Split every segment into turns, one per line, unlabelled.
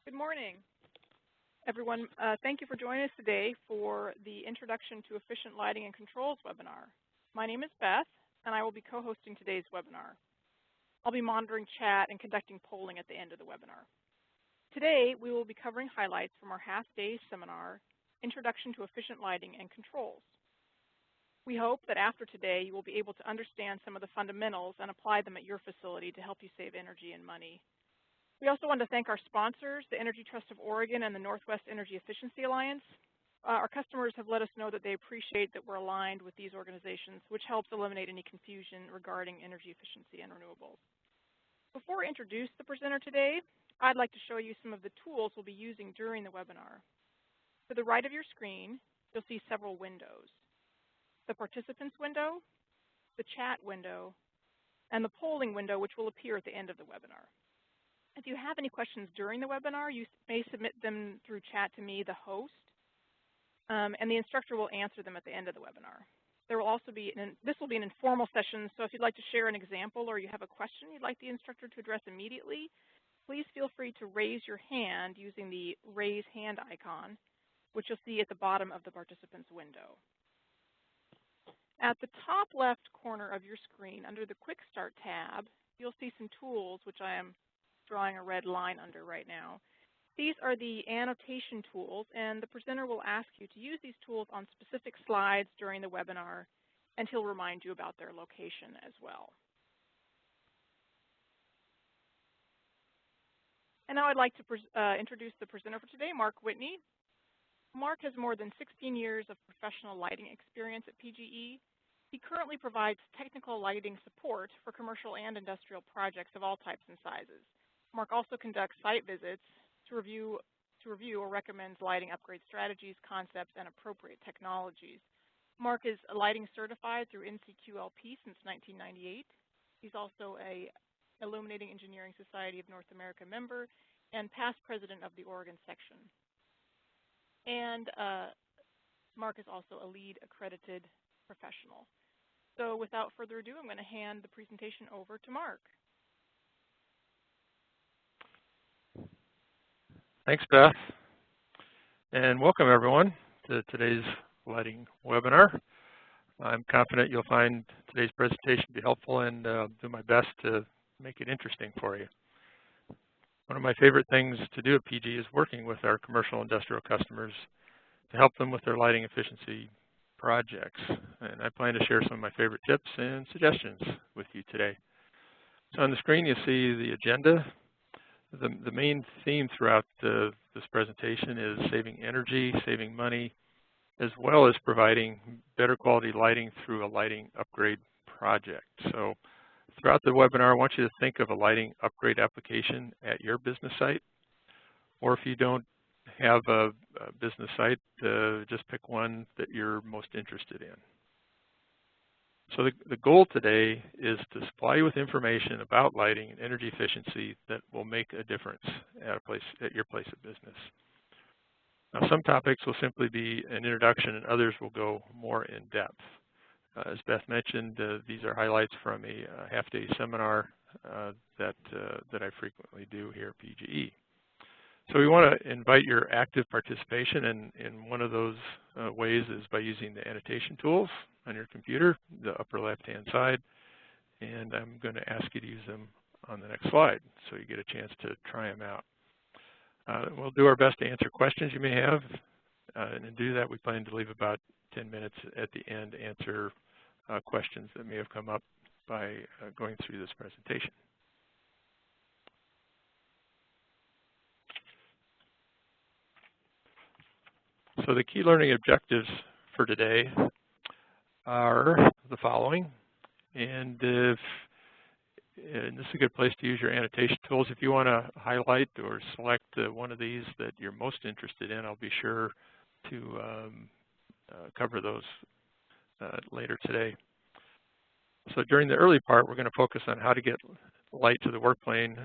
Good morning, everyone. Thank you for joining us today for the Introduction to Efficient Lighting and Controls webinar. My name is Beth, and I will be co-hosting today's webinar. I'll be monitoring chat and conducting polling at the end of the webinar. Today, we will be covering highlights from our half-day seminar, Introduction to Efficient Lighting and Controls. We hope that after today, you will be able to understand some of the fundamentals and apply them at your facility to help you save energy and money. We also want to thank our sponsors, the Energy Trust of Oregon and the Northwest Energy Efficiency Alliance. Our customers have let us know that they appreciate that we're aligned with these organizations, which helps eliminate any confusion regarding energy efficiency and renewables. Before I introduce the presenter today, I'd like to show you some of the tools we'll be using during the webinar. To the right of your screen, you'll see several windows: the participants window, the chat window, and the polling window, which will appear at the end of the webinar. If you have any questions during the webinar, you may submit them through chat to me, the host, and the instructor will answer them at the end of the webinar. There will also be, this will be an informal session, so if you'd like to share an example or you have a question you'd like the instructor to address immediately, please feel free to raise your hand using the raise hand icon, which you'll see at the bottom of the participants window. At the top left corner of your screen, under the Quick Start tab, you'll see some tools, which I am drawing a red line under right now. These are the annotation tools, and the presenter will ask you to use these tools on specific slides during the webinar, and he'll remind you about their location as well. And now I'd like to introduce the presenter for today, Mark Whitney. Mark has more than 16 years of professional lighting experience at PGE. He currently provides technical lighting support for commercial and industrial projects of all types and sizes. Mark also conducts site visits to review or recommends lighting upgrade strategies, concepts, and appropriate technologies. Mark is lighting certified through NCQLP since 1998. He's also a Illuminating Engineering Society of North America member and past president of the Oregon section. And Mark is also a LEED accredited professional. So without further ado, I'm going to hand the presentation over to Mark.
Thanks, Beth, and welcome everyone to today's lighting webinar. I'm confident you'll find today's presentation to be helpful, and do my best to make it interesting for you. One of my favorite things to do at PG is working with our commercial industrial customers to help them with their lighting efficiency projects, and I plan to share some of my favorite tips and suggestions with you today. So on the screen you see the agenda. The main theme throughout this presentation is saving energy, saving money, as well as providing better quality lighting through a lighting upgrade project. So throughout the webinar, I want you to think of a lighting upgrade application at your business site, or if you don't have a business site, just pick one that you're most interested in. So the goal today is to supply you with information about lighting and energy efficiency that will make a difference at your place of business. Now, some topics will simply be an introduction, and others will go more in depth. As Beth mentioned, these are highlights from a half-day seminar that I frequently do here at PGE. So we want to invite your active participation, and one of those ways is by using the annotation tools on your computer, the upper left-hand side, and I'm going to ask you to use them on the next slide so you get a chance to try them out. We'll do our best to answer questions you may have, and to do that we plan to leave about 10 minutes at the end to answer questions that may have come up by going through this presentation. So the key learning objectives for today are the following, and this is a good place to use your annotation tools. If you want to highlight or select one of these that you're most interested in, I'll be sure to cover those later today. So during the early part, we're going to focus on how to get light to the work plane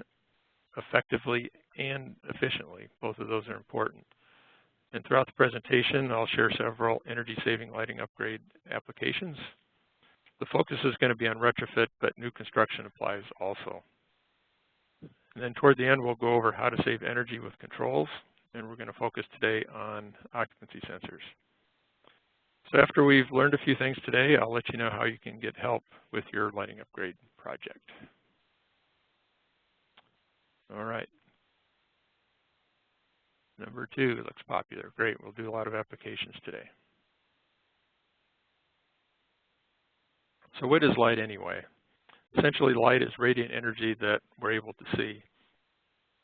effectively and efficiently. Both of those are important. And throughout the presentation, I'll share several energy-saving lighting upgrade applications. The focus is going to be on retrofit, but new construction applies also. And then toward the end, we'll go over how to save energy with controls, and we're going to focus today on occupancy sensors. So after we've learned a few things today, I'll let you know how you can get help with your lighting upgrade project. All right. Number 2 looks popular. Great, we'll do a lot of applications today. So what is light anyway? Essentially, light is radiant energy that we're able to see.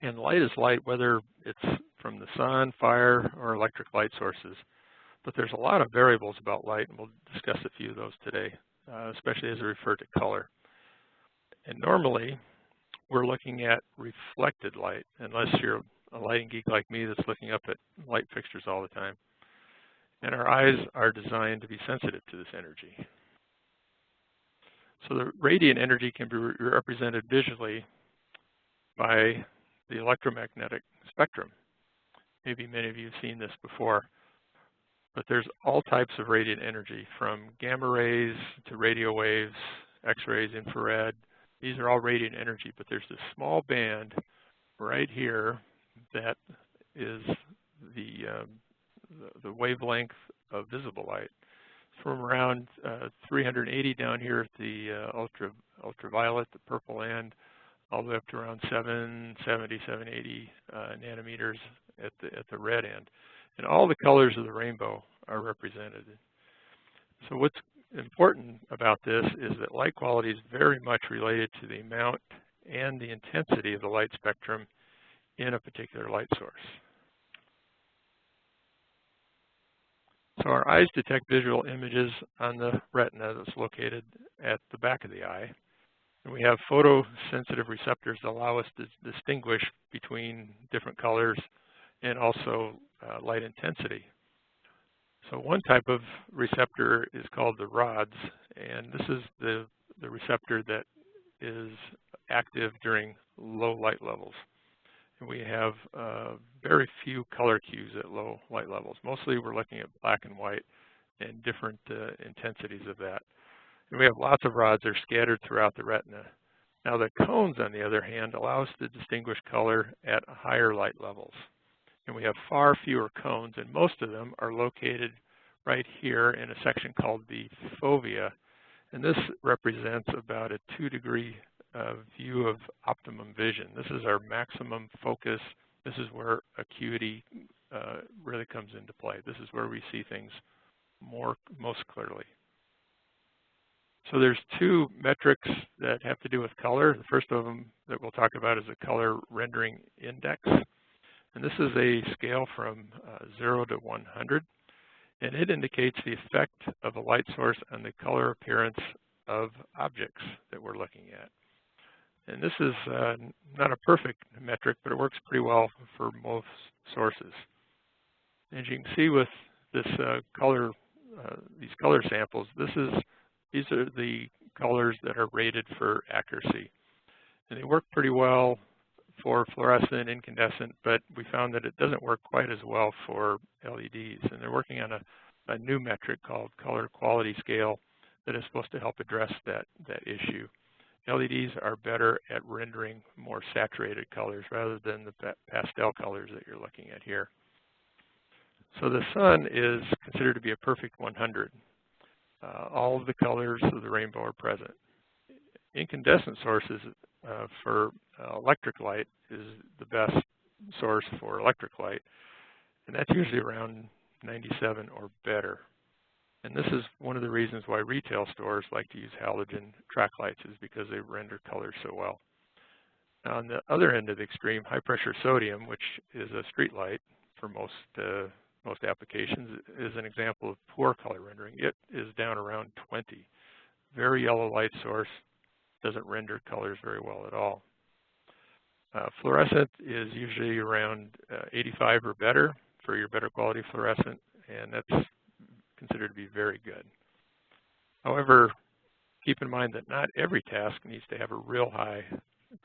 And light is light whether it's from the sun, fire, or electric light sources. But there's a lot of variables about light, and we'll discuss a few of those today, especially as I refer to color. And normally, we're looking at reflected light, unless you're a lighting geek like me that's looking up at light fixtures all the time. And our eyes are designed to be sensitive to this energy. So the radiant energy can be represented visually by the electromagnetic spectrum. Maybe many of you have seen this before. But there's all types of radiant energy, from gamma rays to radio waves, X-rays, infrared. These are all radiant energy, but there's this small band right here that is the wavelength of visible light. From around 380 down here at the ultraviolet, the purple end, all the way up to around 770, 780 nanometers at the red end. And all the colors of the rainbow are represented. So what's important about this is that light quality is very much related to the amount and the intensity of the light spectrum in a particular light source. So our eyes detect visual images on the retina that's located at the back of the eye. And we have photosensitive receptors that allow us to distinguish between different colors and also light intensity. So one type of receptor is called the rods, and this is the receptor that is active during low light levels. And we have very few color cues at low light levels. Mostly we're looking at black and white and different intensities of that. And we have lots of rods that are scattered throughout the retina. Now the cones, on the other hand, allow us to distinguish color at higher light levels. And we have far fewer cones, and most of them are located right here in a section called the fovea. And this represents about a 2-degree view of optimum vision. This is our maximum focus. This is where acuity really comes into play. This is where we see things most clearly. So there's 2 metrics that have to do with color. The first of them that we'll talk about is the color rendering index. And this is a scale from 0 to 100. And it indicates the effect of a light source on the color appearance of objects that we're looking at. And this is not a perfect metric, but it works pretty well for most sources. As you can see with this these color samples, these are the colors that are rated for accuracy. And they work pretty well for fluorescent, incandescent, but we found that it doesn't work quite as well for LEDs. And they're working on a new metric called color quality scale that is supposed to help address that issue. LEDs are better at rendering more saturated colors rather than the pastel colors that you're looking at here. So the sun is considered to be a perfect 100. All of the colors of the rainbow are present. Incandescent sources for electric light is the best source for electric light, and that's usually around 97 or better. And this is one of the reasons why retail stores like to use halogen track lights, is because they render colors so well. Now, on the other end of the extreme, high pressure sodium, which is a street light for most applications, is an example of poor color rendering. It is down around 20. Very yellow light source, doesn't render colors very well at all. Fluorescent is usually around 85 or better for your better quality fluorescent, and that's considered to be very good. However, keep in mind that not every task needs to have a real high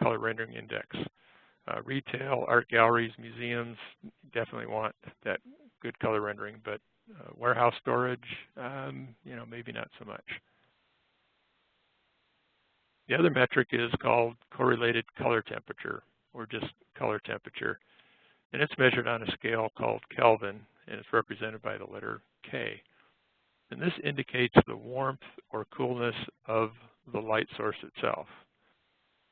color rendering index. Retail, art galleries, museums definitely want that good color rendering, but warehouse storage, maybe not so much. The other metric is called correlated color temperature, or just color temperature. And it's measured on a scale called Kelvin, and it's represented by the letter K. And this indicates the warmth or coolness of the light source itself.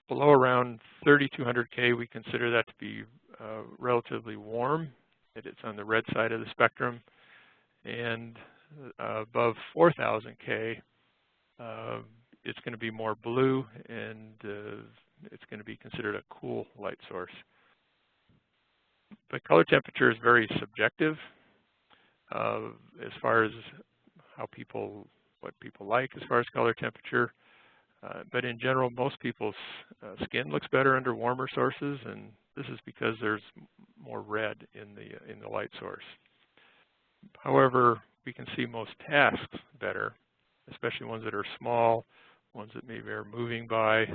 Below around 3200 K, we consider that to be relatively warm. It's on the red side of the spectrum. And above 4000 K, it's going to be more blue, and it's going to be considered a cool light source. But color temperature is very subjective as far as what people like as far as color temperature. But in general, most people's skin looks better under warmer sources, and this is because there's more red in the light source. However, we can see most tasks better, especially ones that are small, ones that maybe are moving by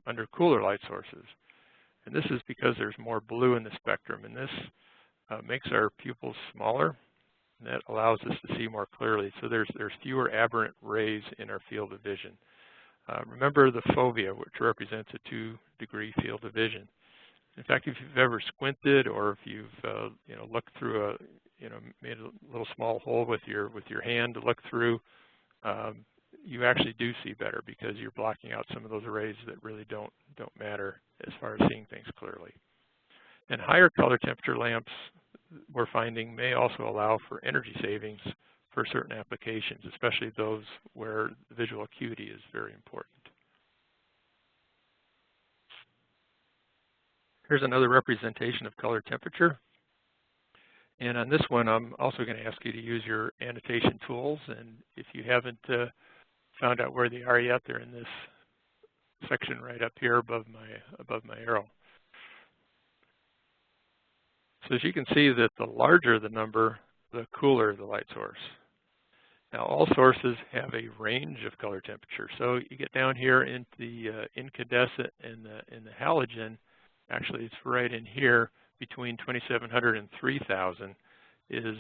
under cooler light sources. And this is because there's more blue in the spectrum, and this makes our pupils smaller, and that allows us to see more clearly. So there's fewer aberrant rays in our field of vision. Remember the fovea, which represents a 2-degree field of vision. In fact, if you've ever squinted, or if you've looked through made a little small hole with your hand to look through, you actually do see better because you're blocking out some of those rays that really don't matter as far as seeing things clearly. And higher color temperature lamps, we're finding, may also allow for energy savings for certain applications, especially those where visual acuity is very important. Here's another representation of color temperature. And on this one, I'm also going to ask you to use your annotation tools. And if you haven't found out where they are yet, they're in this section right up here above my arrow. So as you can see, that the larger the number, the cooler the light source. Now, all sources have a range of color temperature. So you get down here into the incandescent and the halogen. Actually, it's right in here between 2700 and 3000 is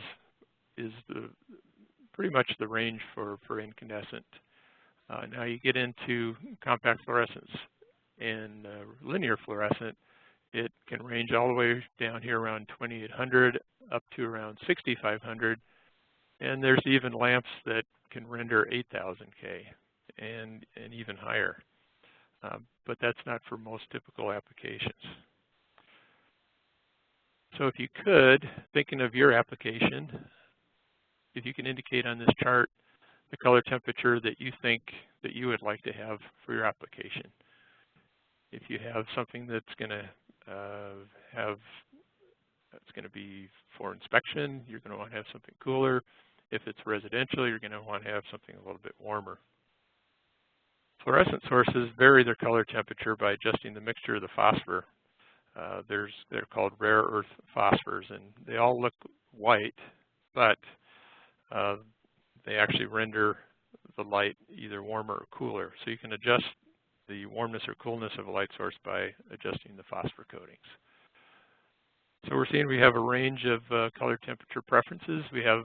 pretty much the range for incandescent. Now you get into compact fluorescence and linear fluorescent. It can range all the way down here around 2800 up to around 6500. And there's even lamps that can render 8000 K and even higher. But that's not for most typical applications. So if you could, thinking of your application, if you can indicate on this chart the color temperature that you think that you would like to have for your application. If you have something that's going to be for inspection, you're going to want to have something cooler. If it's residential, you're going to want to have something a little bit warmer. Fluorescent sources vary their color temperature by adjusting the mixture of the phosphor. They're called rare earth phosphors, and they all look white, but they actually render the light either warmer or cooler. So you can adjust the warmness or coolness of a light source by adjusting the phosphor coatings. So we're seeing we have a range of color temperature preferences. We have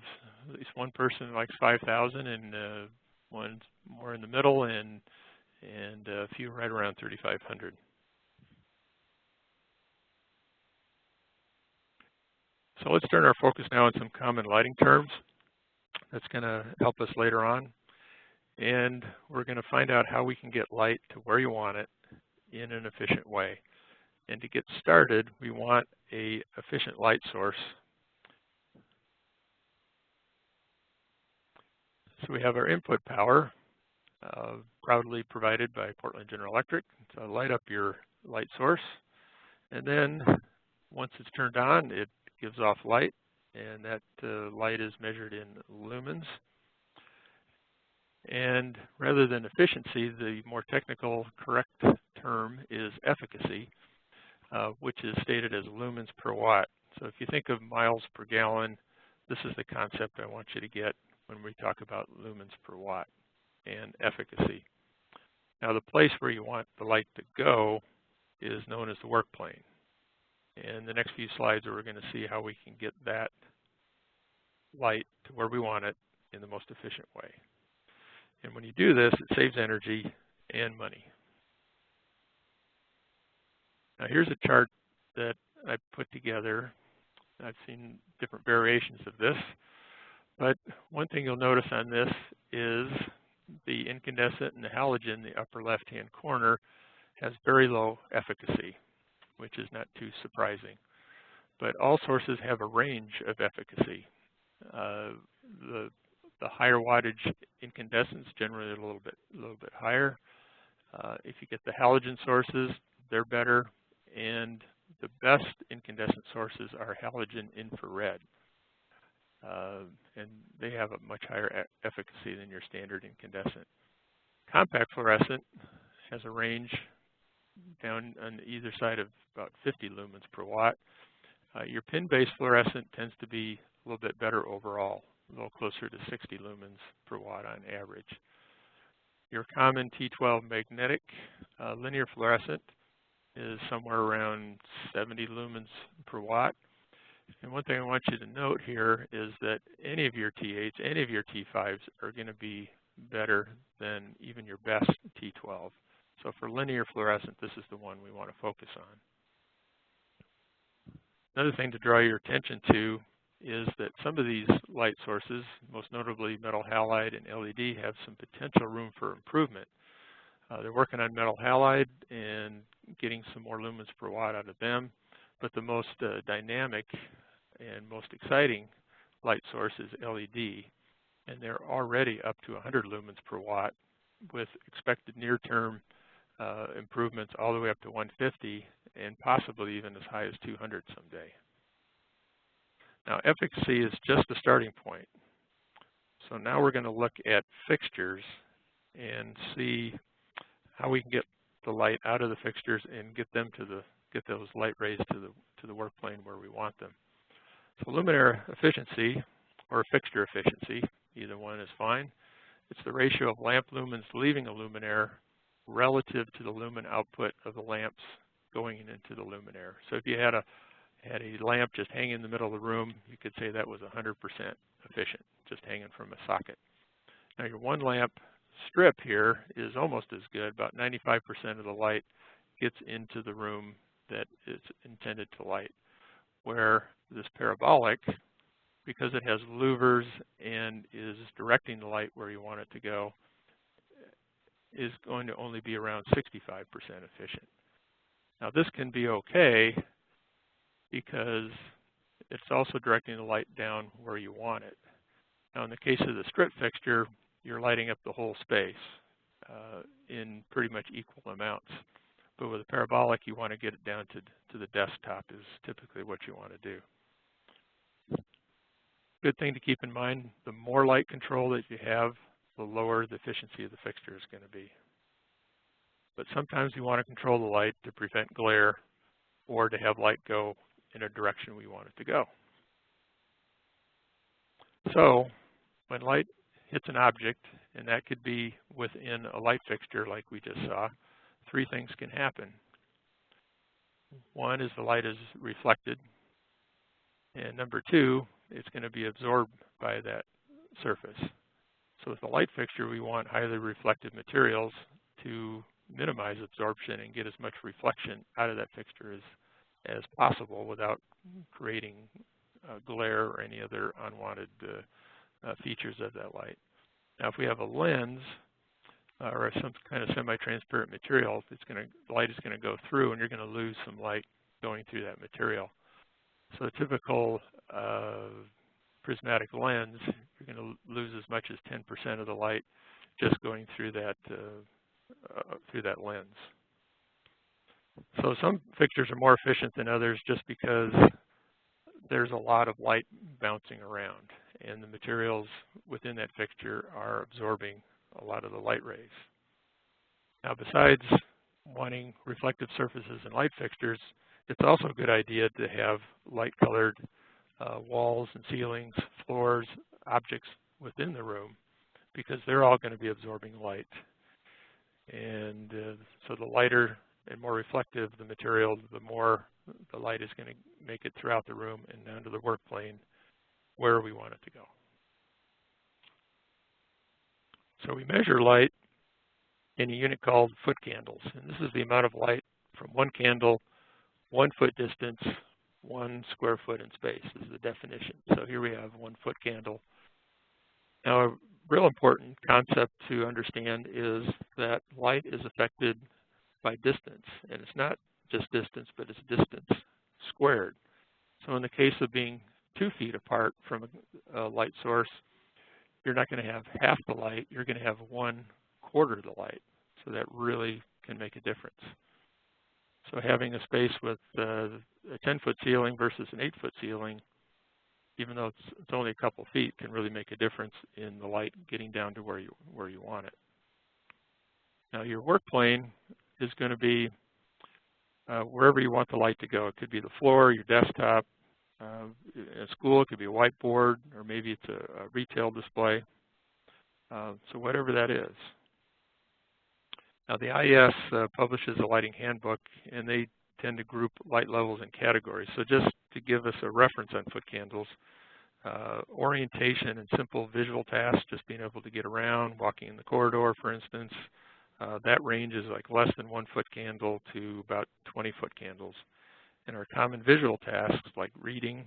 at least one person who likes 5000 and one more in the middle, and a few right around 3500. So let's turn our focus now on some common lighting terms. That's going to help us later on. And we're going to find out how we can get light to where you want it in an efficient way. And to get started, we want an efficient light source. So we have our input power, proudly provided by Portland General Electric, to light up your light source. And then once it's turned on, it gives off light, and that light is measured in lumens. And rather than efficiency, the more technical correct term is efficacy, which is stated as lumens per watt. So if you think of miles per gallon, this is the concept I want you to get when we talk about lumens per watt and efficacy. Now the place where you want the light to go is known as the work plane. And the next few slides we're going to see how we can get that light to where we want it in the most efficient way. And when you do this, it saves energy and money. Now here's a chart that I put together. I've seen different variations of this, but one thing you'll notice on this is the incandescent and the halogen in the upper left-hand corner has very low efficacy, which is not too surprising. But all sources have a range of efficacy. The higher wattage incandescents generally are a little bit higher. If you get the halogen sources, they're better, and the best incandescent sources are halogen infrared, and they have a much higher efficacy than your standard incandescent. Compact fluorescent has a range down on either side of about 50 lumens per watt. Your pin-based fluorescent tends to be a little bit better overall, a little closer to 60 lumens per watt on average. Your common T12 magnetic linear fluorescent is somewhere around 70 lumens per watt. And one thing I want you to note here is that any of your T8s, any of your T5s are going to be better than even your best T12. So for linear fluorescent, this is the one we want to focus on. Another thing to draw your attention to is that some of these light sources, most notably metal halide and LED, have some potential room for improvement. They're working on metal halide and getting some more lumens per watt out of them, but the most dynamic and most exciting light source is LED, and they're already up to 100 lumens per watt with expected near-term improvements all the way up to 150 and possibly even as high as 200 someday. Now, efficacy is just the starting point. So now we're going to look at fixtures and see how we can get the light out of the fixtures and get those light rays to the work plane where we want them. So luminaire efficiency or fixture efficiency, either one is fine. It's the ratio of lamp lumens leaving a luminaire relative to the lumen output of the lamps going into the luminaire. So if you had a lamp just hanging in the middle of the room, you could say that was 100% efficient, just hanging from a socket. Now your one lamp strip here is almost as good. About 95% of the light gets into the room that it's intended to light, where this parabolic, because it has louvers and is directing the light where you want it to go, is going to only be around 65% efficient. Now this can be okay because it's also directing the light down where you want it. Now in the case of the strip fixture, you're lighting up the whole space in pretty much equal amounts. But with a parabolic, you want to get it down to the desktop is typically what you want to do. Good thing to keep in mind, the more light control that you have, the lower the efficiency of the fixture is going to be. But sometimes you want to control the light to prevent glare or to have light go in a direction we want it to go. So when light hits an object, and that could be within a light fixture like we just saw, three things can happen. One is the light is reflected, and number two, it's going to be absorbed by that surface. So with the light fixture, we want highly reflective materials to minimize absorption and get as much reflection out of that fixture as possible without creating glare or any other unwanted features of that light. Now, if we have a lens or some kind of semi-transparent material, the light is going to go through, and you're going to lose some light going through that material. So a typical prismatic lens, you're going to lose as much as 10% of the light just going through that lens. So some fixtures are more efficient than others just because there's a lot of light bouncing around, and the materials within that fixture are absorbing a lot of the light rays. Now, besides wanting reflective surfaces in light fixtures, it's also a good idea to have light-colored walls and ceilings, floors, objects within the room, because they're all going to be absorbing light. And so the lighter and more reflective the material, the more the light is going to make it throughout the room and down to the work plane where we want it to go. So we measure light in a unit called foot candles, and this is the amount of light from one candle 1 foot distance, 1 square foot in space is the definition. So here we have 1 foot candle. Now, a real important concept to understand is that light is affected by distance, and it's not just distance, but it's distance squared. So in the case of being 2 feet apart from a light source, you're not going to have half the light, you're going to have 1/4 the light. So that really can make a difference. So having a space with a 10-foot ceiling versus an 8-foot ceiling, even though it's only a couple feet, can really make a difference in the light getting down to where you want it. Now your work plane is going to be wherever you want the light to go. It could be the floor, your desktop. At school, it could be a whiteboard, or maybe it's a retail display. So whatever that is. Now the IES publishes a lighting handbook, and they tend to group light levels in categories. So just to give us a reference on foot candles, orientation and simple visual tasks, just being able to get around, walking in the corridor, for instance, that range is like less than 1 foot candle to about 20 foot candles. And our common visual tasks like reading,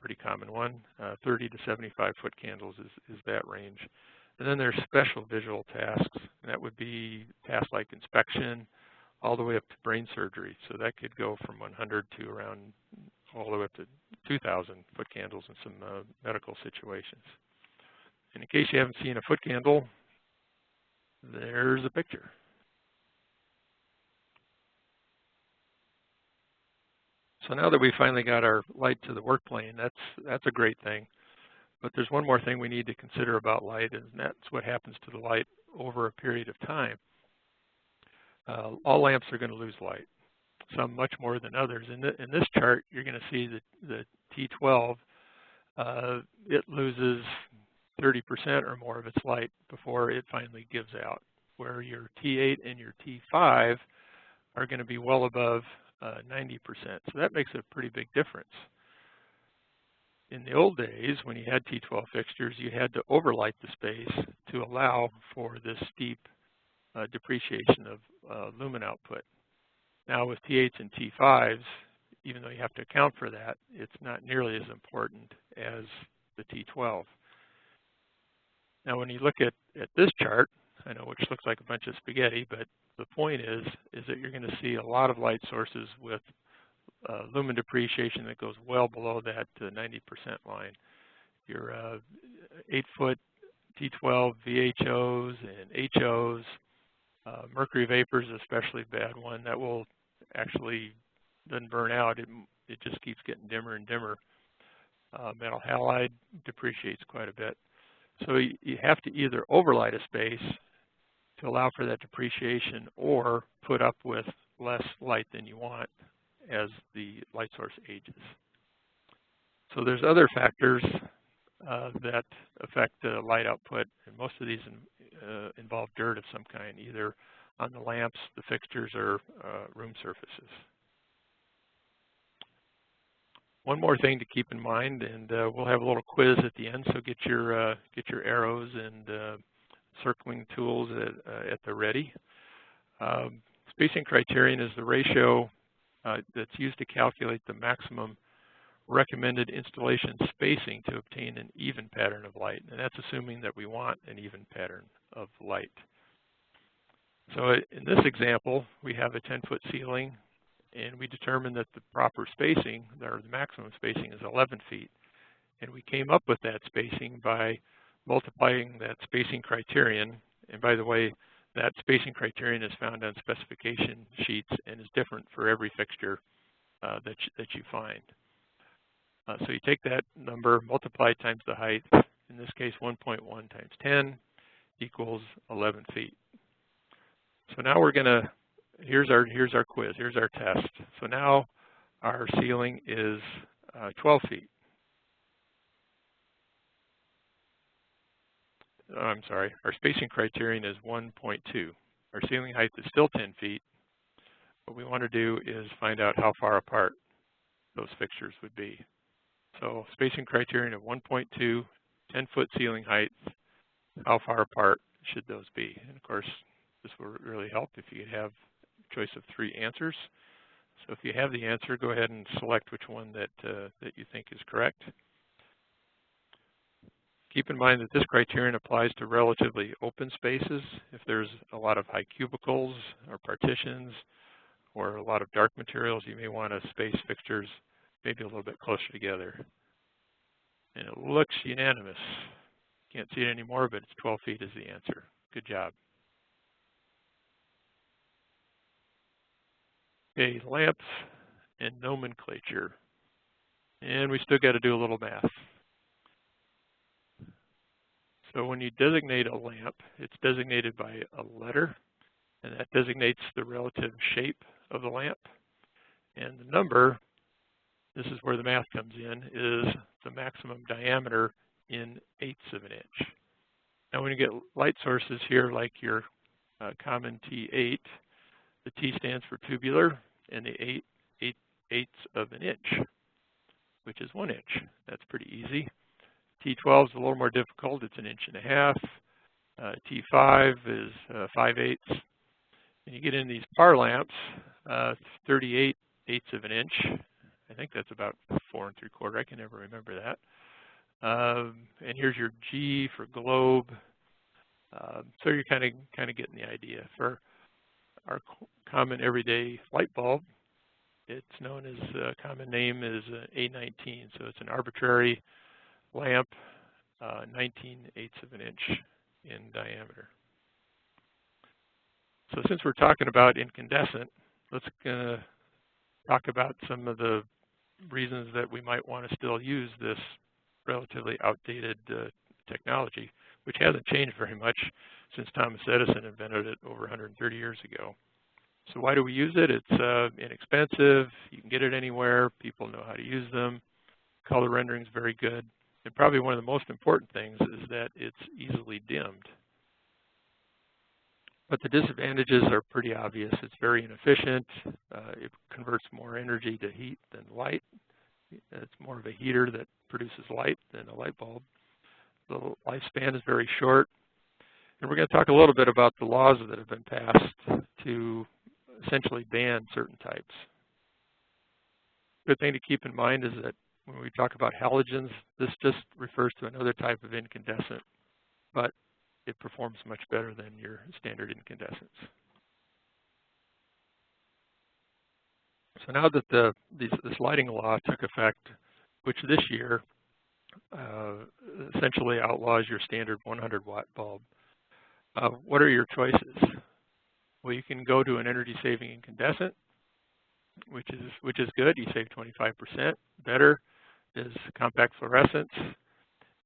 pretty common one, 30 to 75 foot candles is that range. And then there's special visual tasks, and that would be tasks like inspection all the way up to brain surgery. So that could go from 100 to around all the way up to 2,000 foot candles in some medical situations. And in case you haven't seen a foot candle, there's a picture. So now that we finally got our light to the work plane, that's a great thing. But there's one more thing we need to consider about light, and that's what happens to the light over a period of time. All lamps are going to lose light, some much more than others. In this chart, you're going to see the T12, it loses 30% or more of its light before it finally gives out, where your T8 and your T5 are going to be well above 90%. So that makes a pretty big difference. In the old days, when you had T12 fixtures, you had to overlight the space to allow for this steep depreciation of lumen output. Now with T8s and T5s, even though you have to account for that, it's not nearly as important as the T12. Now when you look at this chart, I know which looks like a bunch of spaghetti, but the point is that you're going to see a lot of light sources with lumen depreciation that goes well below that 90% line. Your 8-foot T12 VHOs and HOs, mercury vapor is especially a bad one. That will actually doesn't burn out. It just keeps getting dimmer and dimmer. Metal halide depreciates quite a bit. So you have to either overlight a space to allow for that depreciation or put up with less light than you want as the light source ages. So there's other factors that affect the light output, and most of these involve dirt of some kind, either on the lamps, the fixtures, or room surfaces. One more thing to keep in mind, and we'll have a little quiz at the end, so get your arrows and circling tools at the ready. Spacing criterion is the ratio that's used to calculate the maximum recommended installation spacing to obtain an even pattern of light, and that's assuming that we want an even pattern of light. So in this example, we have a 10-foot ceiling, and we determined that the proper spacing, or the maximum spacing, is 11 feet. And we came up with that spacing by multiplying that spacing criterion. And by the way, that spacing criterion is found on specification sheets and is different for every fixture that you find. So you take that number, multiply times the height, in this case 1.1 times 10 equals 11 feet. So now we're going to, here's our quiz, here's our test. So now our ceiling is 12 feet. I'm sorry, our spacing criterion is 1.2. Our ceiling height is still 10 feet. What we want to do is find out how far apart those fixtures would be. So spacing criterion of 1.2, 10-foot ceiling height, how far apart should those be? And of course, this will really help if you have a choice of 3 answers. So if you have the answer, go ahead and select which one that you think is correct. Keep in mind that this criterion applies to relatively open spaces. If there's a lot of high cubicles or partitions or a lot of dark materials, you may want to space fixtures maybe a little bit closer together. And it looks unanimous. Can't see it anymore, but it's 12 feet is the answer. Good job. Okay, lamps and nomenclature. And we still got to do a little math. So when you designate a lamp, it's designated by a letter, and that designates the relative shape of the lamp. And the number, this is where the math comes in, is the maximum diameter in eighths of an inch. Now when you get light sources here like your common T8, the T stands for tubular, and the 8/8 of an inch, which is 1 inch. That's pretty easy. T12 is a little more difficult. It's 1.5 inches. T5 is 5/8. And you get in these par lamps, 38/8 of an inch. I think that's about 4 3/4. I can never remember that. And here's your G for globe. So you're kind of getting the idea. For our common everyday light bulb, it's known as common name is A19. So it's an arbitrary lamp, 19/8 of an inch in diameter. So since we're talking about incandescent, let's talk about some of the reasons that we might want to still use this relatively outdated technology, which hasn't changed very much since Thomas Edison invented it over 130 years ago. So why do we use it? It's inexpensive. You can get it anywhere. People know how to use them. Color rendering is very good. And probably one of the most important things is that it's easily dimmed. But the disadvantages are pretty obvious. It's very inefficient. It converts more energy to heat than light. It's more of a heater that produces light than a light bulb. The lifespan is very short. And we're going to talk a little bit about the laws that have been passed to essentially ban certain types. Good thing to keep in mind is that when we talk about halogens, this just refers to another type of incandescent, but it performs much better than your standard incandescents. So now that this lighting law took effect, which this year essentially outlaws your standard 100-watt bulb, what are your choices? Well, you can go to an energy-saving incandescent, which is good. You save 25%. Better is compact fluorescence,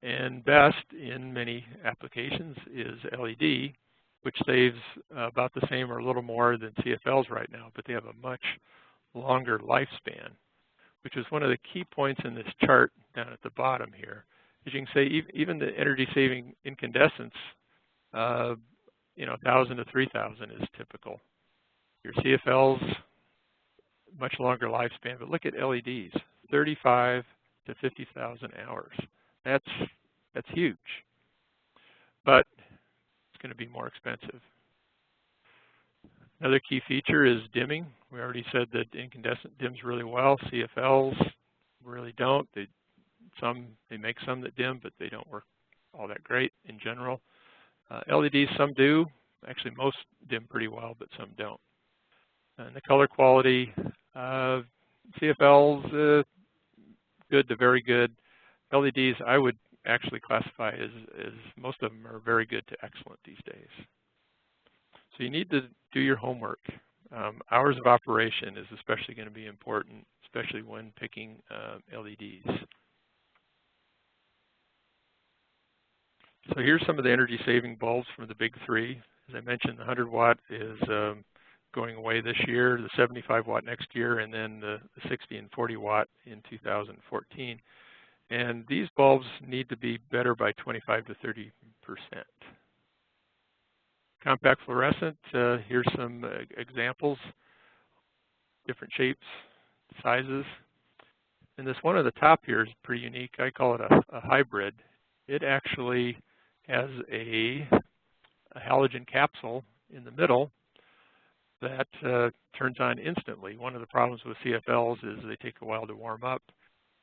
and best in many applications is LED, which saves about the same or a little more than CFLs right now, but they have a much longer lifespan, which is one of the key points in this chart down at the bottom here. As you can see, even the energy-saving incandescents, 1,000 to 3,000 is typical. Your CFLs, much longer lifespan, but look at LEDs, 35 to 50,000 hours. That's huge, but it's going to be more expensive. Another key feature is dimming. We already said that incandescent dims really well. CFLs really don't. They make some that dim, but they don't work all that great in general. LEDs, some do. Actually, most dim pretty well, but some don't. And the color quality, CFLs, good to very good. LEDs, I would actually classify as most of them are very good to excellent these days. So you need to do your homework. Hours of operation is especially going to be important, especially when picking LEDs. So here's some of the energy-saving bulbs from the big three. As I mentioned, the 100-watt is going away this year, the 75-watt next year, and then the 60 and 40-watt in 2014. And these bulbs need to be better by 25 to 30%. Compact fluorescent, here's some examples, different shapes, sizes. And this one at the top here is pretty unique. I call it a hybrid. It actually has a halogen capsule in the middle, that turns on instantly. One of the problems with CFLs is they take a while to warm up.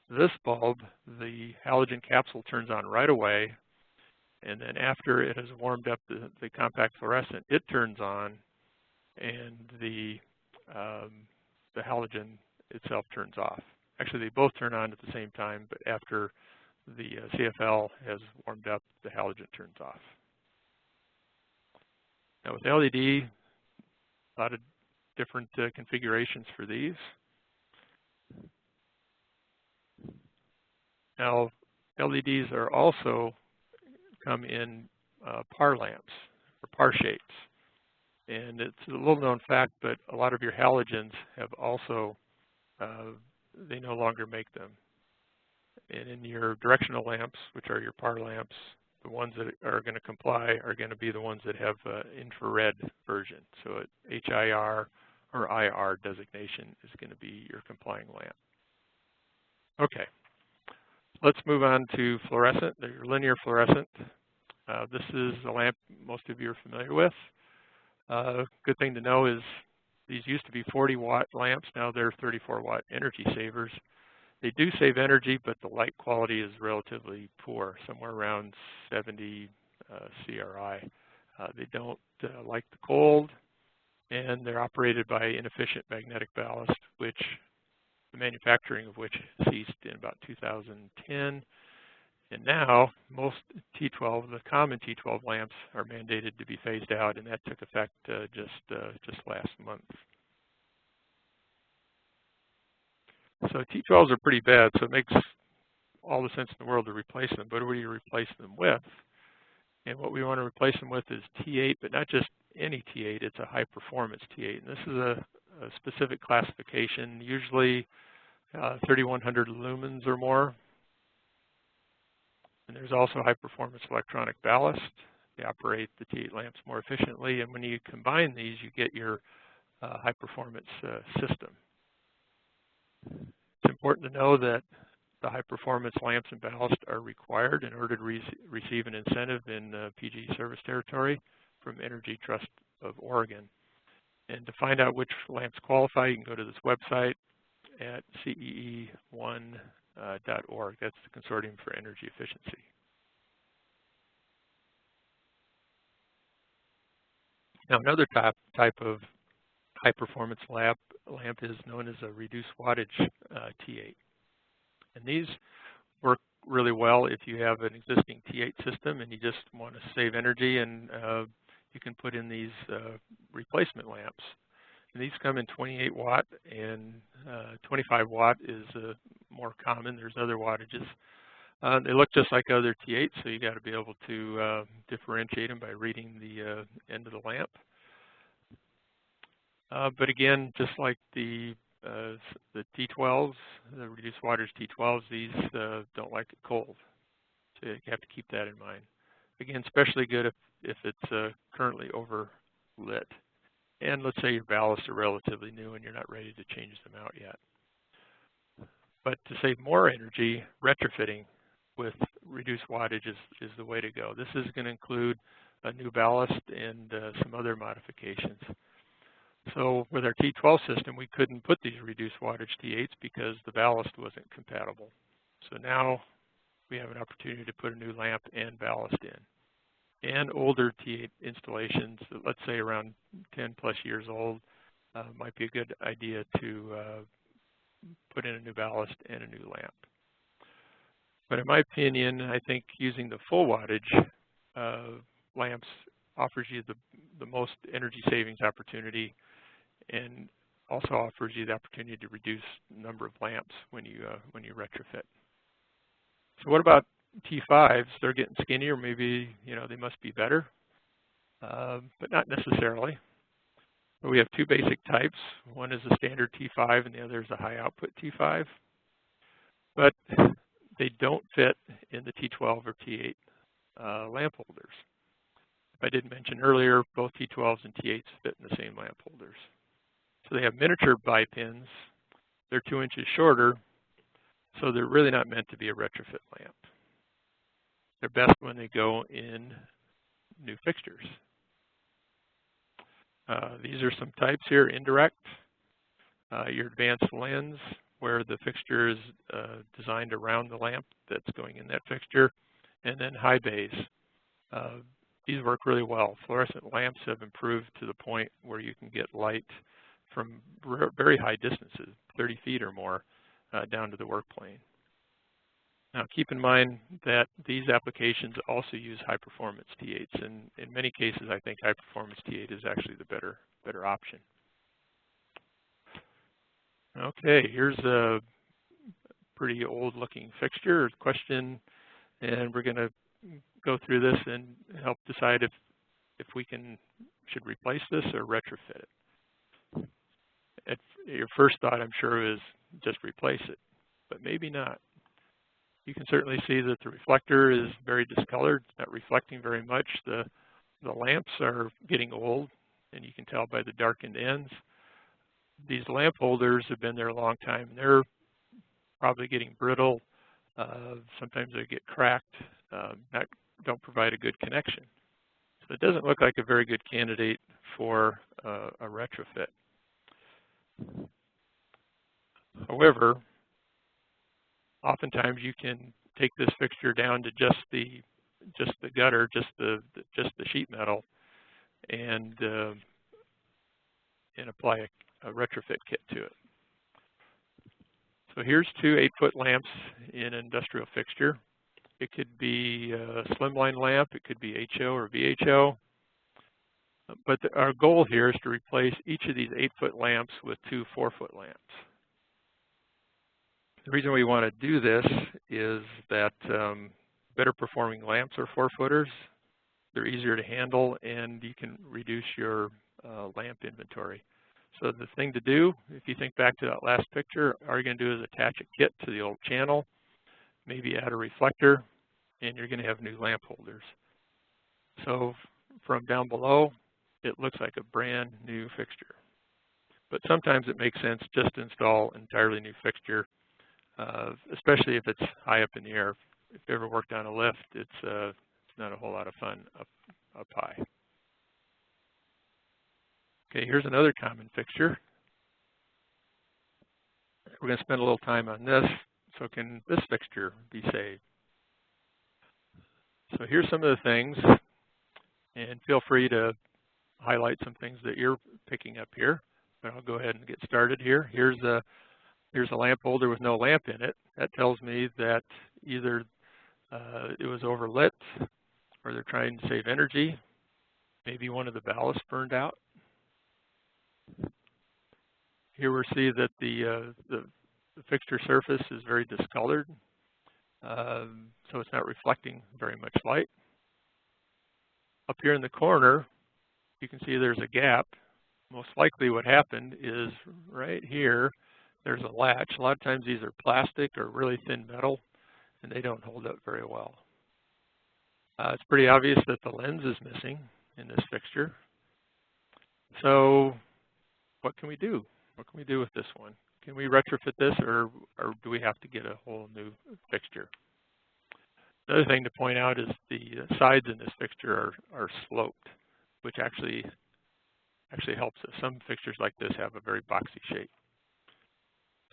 This bulb, the halogen capsule turns on right away, and then after it has warmed up the compact fluorescent, it turns on, and the halogen itself turns off. Actually, they both turn on at the same time, but after the CFL has warmed up, the halogen turns off. Now with LED, a lot of different configurations for these. Now, LEDs are also come in par lamps or par shapes. And it's a little known fact, but a lot of your halogens have also, they no longer make them. And in your directional lamps, which are your par lamps, the ones that are going to comply are going to be the ones that have infrared version. So HIR or IR designation is going to be your complying lamp. Okay, let's move on to fluorescent, your linear fluorescent. This is a lamp most of you are familiar with. Good thing to know is these used to be 40-watt lamps. Now they're 34-watt energy savers. They do save energy, but the light quality is relatively poor, somewhere around 70 CRI. They don't like the cold, and they're operated by inefficient magnetic ballast, which the manufacturing of which ceased in about 2010. And now most T12, the common T12 lamps, are mandated to be phased out, and that took effect just last month. So T12s are pretty bad, so it makes all the sense in the world to replace them. But what do you replace them with? And what we want to replace them with is T8, but not just any T8, it's a high-performance T8. And this is a specific classification, usually 3,100 lumens or more. And there's also high-performance electronic ballast. They operate the T8 lamps more efficiently. And when you combine these, you get your high-performance system. It's important to know that the high-performance lamps and ballast are required in order to receive an incentive in PG service territory from Energy Trust of Oregon. And to find out which lamps qualify, you can go to this website at CEE1.org. That's the Consortium for Energy Efficiency. Now, another type of high-performance lamp is known as a reduced wattage T8. And these work really well if you have an existing T8 system and you just want to save energy, and you can put in these replacement lamps. And these come in 28 watt, and 25 watt is more common. There's other wattages. They look just like other T8s, so you got to be able to differentiate them by reading the end of the lamp. But again, just like the T12s, the reduced wattage T12s, these don't like it cold. So you have to keep that in mind. Again, especially good if it's currently overlit. And let's say your ballasts are relatively new and you're not ready to change them out yet. But to save more energy, retrofitting with reduced wattage is the way to go. This is going to include a new ballast and some other modifications. So with our T12 system, we couldn't put these reduced wattage T8s because the ballast wasn't compatible. So now we have an opportunity to put a new lamp and ballast in. And older T8 installations, let's say around 10 plus years old, might be a good idea to put in a new ballast and a new lamp. But in my opinion, I think using the full wattage lamps offers you the most energy savings opportunity, and also offers you the opportunity to reduce the number of lamps when you retrofit. So what about T5s? They're getting skinnier. Maybe they must be better, but not necessarily. So we have two basic types. One is a standard T5, and the other is a high output T5. But they don't fit in the T12 or T8 lamp holders. If I didn't mention earlier, both T12s and T8s fit in the same lamp holders. So they have miniature bipins. They're 2 inches shorter, so they're really not meant to be a retrofit lamp. They're best when they go in new fixtures. These are some types here: indirect, your advanced lens, where the fixture is designed around the lamp that's going in that fixture, and then high bays. These work really well. Fluorescent lamps have improved to the point where you can get light from very high distances, 30 feet or more, down to the work plane. Now, keep in mind that these applications also use high-performance T8s, and in many cases, I think high-performance T8 is actually the better option. Okay, here's a pretty old-looking fixture question, and we're going to go through this and help decide if we should replace this or retrofit it. Your first thought, I'm sure, is just replace it, but maybe not. You can certainly see that the reflector is very discolored. It's not reflecting very much. The lamps are getting old, and you can tell by the darkened ends. These lamp holders have been there a long time. They're probably getting brittle. Sometimes they get cracked, don't provide a good connection. So it doesn't look like a very good candidate for a retrofit. However, oftentimes you can take this fixture down to just the gutter, just the sheet metal, and apply a retrofit kit to it. So here's two 8-foot lamps in an industrial fixture. It could be a slimline lamp, it could be HO or VHO. But our goal here is to replace each of these 8-foot lamps with two 4-foot lamps. The reason we want to do this is that better performing lamps are 4-footers. They're easier to handle, and you can reduce your lamp inventory. So the thing to do, if you think back to that last picture, all you're going to do is attach a kit to the old channel, maybe add a reflector, and you're going to have new lamp holders. So from down below, it looks like a brand new fixture. But sometimes it makes sense just to install an entirely new fixture, especially if it's high up in the air. If you ever worked on a lift, it's not a whole lot of fun up high. Okay, here's another common fixture. We're going to spend a little time on this. So can this fixture be saved? So here's some of the things, and feel free to highlight some things that you're picking up here. But I'll go ahead and get started here. Here's a lamp holder with no lamp in it. That tells me that either it was overlit, or they're trying to save energy. Maybe one of the ballasts burned out. Here we see that the fixture surface is very discolored, so it's not reflecting very much light. Up here in the corner, you can see there's a gap. Most likely what happened is right here, there's a latch. A lot of times these are plastic or really thin metal, and they don't hold up very well. It's pretty obvious that the lens is missing in this fixture. So what can we do? What can we do with this one? Can we retrofit this, or do we have to get a whole new fixture? Another thing to point out is the sides in this fixture are sloped, which actually helps us. Some fixtures like this have a very boxy shape.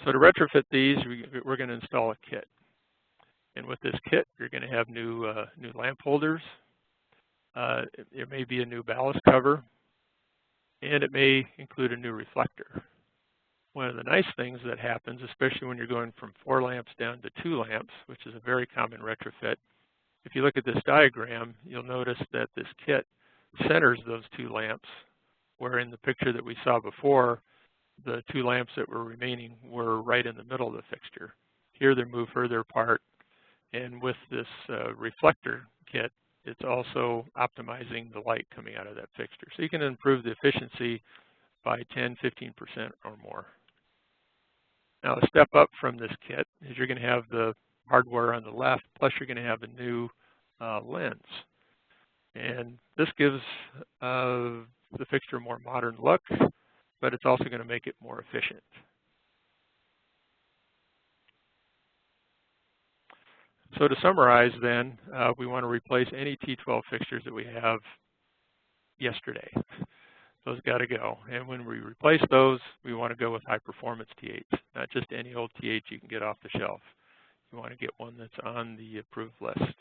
So to retrofit these, we're going to install a kit. And with this kit, you're going to have new lamp holders. It may be a new ballast cover, and it may include a new reflector. One of the nice things that happens, especially when you're going from 4 lamps down to 2 lamps, which is a very common retrofit, if you look at this diagram, you'll notice that this kit centers those 2 lamps, where in the picture that we saw before, the 2 lamps that were remaining were right in the middle of the fixture. Here they move further apart, and with this reflector kit, it's also optimizing the light coming out of that fixture. So you can improve the efficiency by 10, 15% or more. Now, a step up from this kit is you're going to have the hardware on the left, plus you're going to have a new lens. And this gives the fixture a more modern look, but it's also going to make it more efficient. So to summarize then, we want to replace any T12 fixtures that we have yesterday. Those got to go. And when we replace those, we want to go with high-performance T8s, not just any old T8 you can get off the shelf. You want to get one that's on the approved list.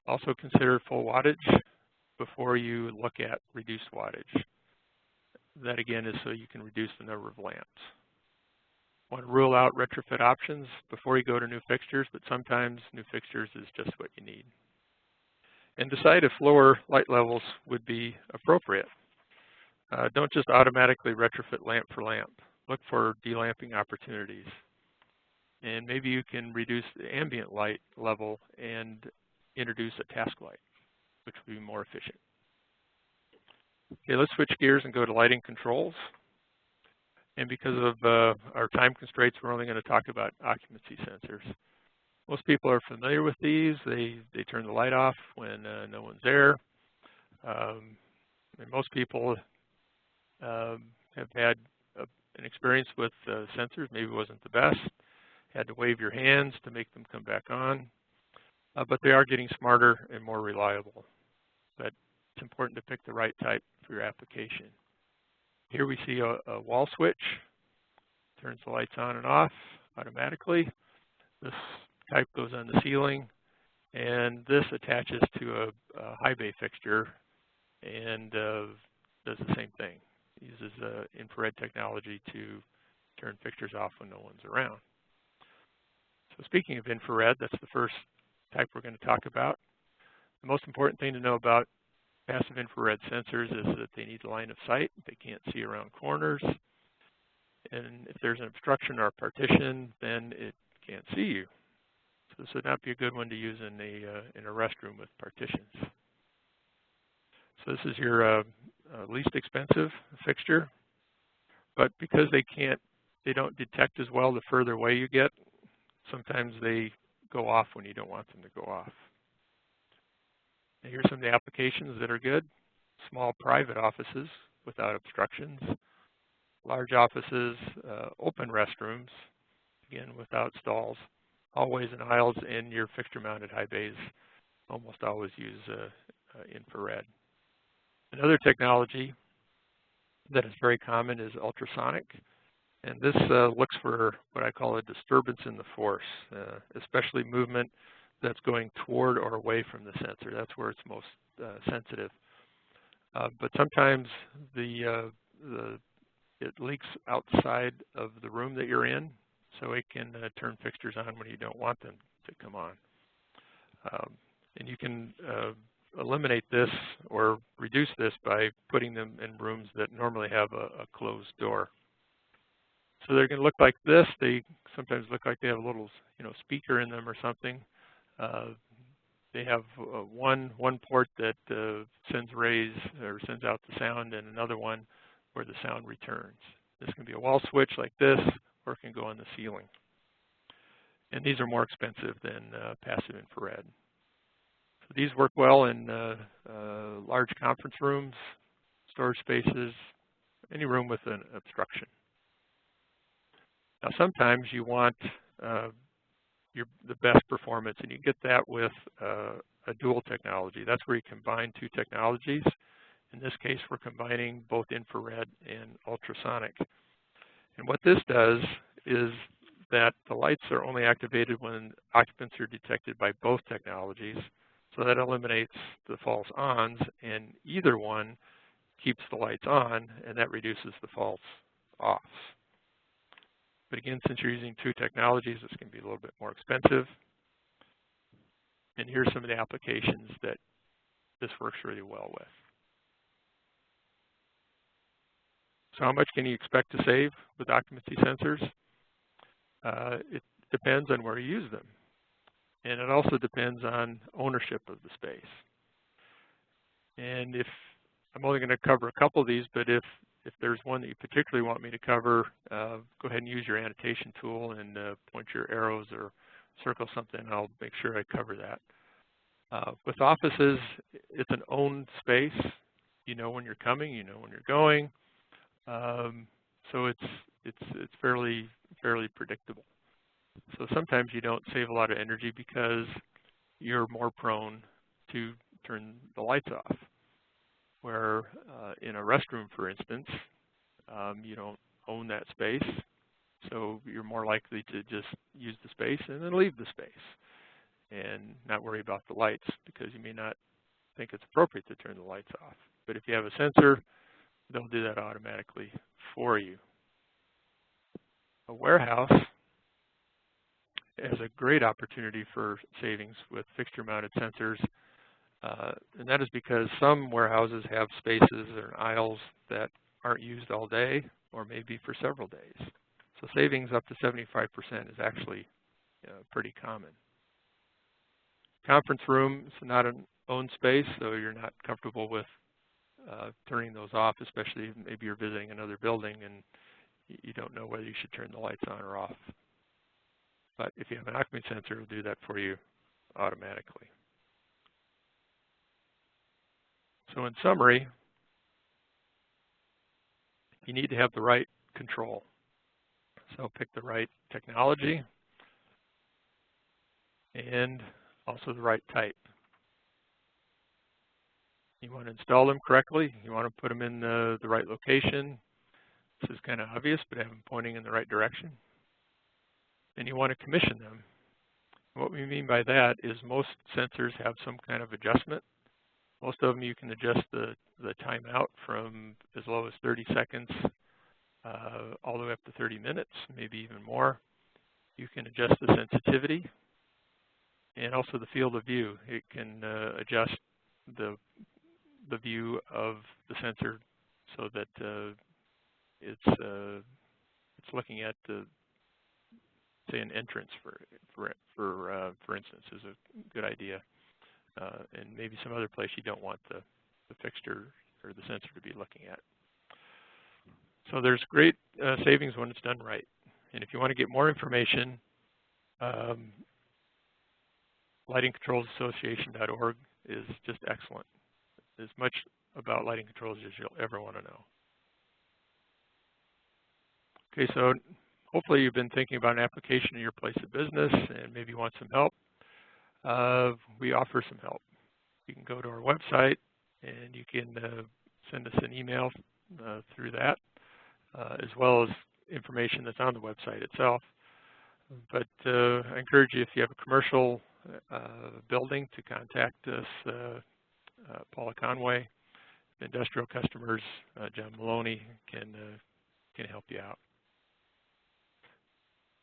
Also consider full wattage before you look at reduced wattage. That again is so you can reduce the number of lamps. Want to rule out retrofit options before you go to new fixtures, but sometimes new fixtures is just what you need. And decide if lower light levels would be appropriate. Don't just automatically retrofit lamp for lamp. Look for delamping opportunities. And maybe you can reduce the ambient light level and introduce a task light, which will be more efficient. Okay, let's switch gears and go to lighting controls. And because of our time constraints, we're only going to talk about occupancy sensors. Most people are familiar with these. They turn the light off when no one's there. And most people have had an experience with sensors. Maybe it wasn't the best. Had to wave your hands to make them come back on. But they are getting smarter and more reliable. But it's important to pick the right type for your application. Here we see a wall switch. Turns the lights on and off automatically. This type goes on the ceiling, and this attaches to a high bay fixture and does the same thing. It uses infrared technology to turn fixtures off when no one's around. So speaking of infrared, that's the first type we're going to talk about. The most important thing to know about passive infrared sensors is that they need line of sight. They can't see around corners. And if there's an obstruction or a partition, then it can't see you. So this would not be a good one to use in a restroom with partitions. So this is your least expensive fixture. But because they don't detect as well the further away you get, sometimes they go off when you don't want them to go off. And here's some of the applications that are good. Small private offices without obstructions. Large offices, open restrooms, again without stalls. Hallways and aisles in your fixture-mounted high bays almost always use infrared. Another technology that is very common is ultrasonic. And this looks for what I call a disturbance in the force, especially movement that's going toward or away from the sensor. That's where it's most sensitive. But sometimes it leaks outside of the room that you're in, so it can turn fixtures on when you don't want them to come on. And you can eliminate this or reduce this by putting them in rooms that normally have a closed door. So they're going to look like this. They sometimes look like they have a little, speaker in them or something. They have one port that sends rays or sends out the sound, and another one where the sound returns. This can be a wall switch like this, or it can go on the ceiling. And these are more expensive than passive infrared. So these work well in large conference rooms, storage spaces, any room with an obstruction. Now sometimes you want the best performance, and you get that with a dual technology. That's where you combine two technologies. In this case, we're combining both infrared and ultrasonic. And what this does is that the lights are only activated when occupants are detected by both technologies. So that eliminates the false ons, and either one keeps the lights on, and that reduces the false offs. But again, since you're using two technologies, it's going to be a little bit more expensive. And here's some of the applications that this works really well with. So how much can you expect to save with occupancy sensors? It depends on where you use them. And it also depends on ownership of the space. And I'm only going to cover a couple of these, but if there's one that you particularly want me to cover, go ahead and use your annotation tool and point your arrows or circle something, and I'll make sure I cover that. With offices, it's an owned space. You know when you're coming, you know when you're going. So it's fairly predictable. So sometimes you don't save a lot of energy because you're more prone to turn the lights off. where in a restroom, for instance, you don't own that space, so you're more likely to just use the space and then leave the space and not worry about the lights because you may not think it's appropriate to turn the lights off. But if you have a sensor, they'll do that automatically for you. A warehouse has a great opportunity for savings with fixture-mounted sensors, and that is because some warehouses have spaces or aisles that aren't used all day or maybe for several days. So savings up to 75% is actually pretty common. Conference room is not an owned space, so you're not comfortable with turning those off, especially if maybe you're visiting another building and you don't know whether you should turn the lights on or off. But if you have an occupancy sensor, it'll do that for you automatically. So in summary, you need to have the right control. So pick the right technology and also the right type. You want to install them correctly. You want to put them in the right location. This is kind of obvious, but have them pointing in the right direction. And you want to commission them. What we mean by that is most sensors have some kind of adjustment. Most of them you can adjust the timeout from as low as 30 seconds all the way up to 30 minutes, maybe even more. You can adjust the sensitivity and also the field of view. It can adjust the view of the sensor so that it's looking at say an entrance for instance is a good idea, and maybe some other place you don't want the fixture or the sensor to be looking at. So there's great savings when it's done right. And if you want to get more information, lightingcontrolsassociation.org is just excellent. As much about lighting controls as you'll ever want to know. Okay, so hopefully you've been thinking about an application in your place of business and maybe want some help. We offer some help. You can go to our website and you can send us an email through that, as well as information that's on the website itself. But I encourage you, if you have a commercial building, to contact us, Paula Conway. Industrial customers, John Maloney, can help you out.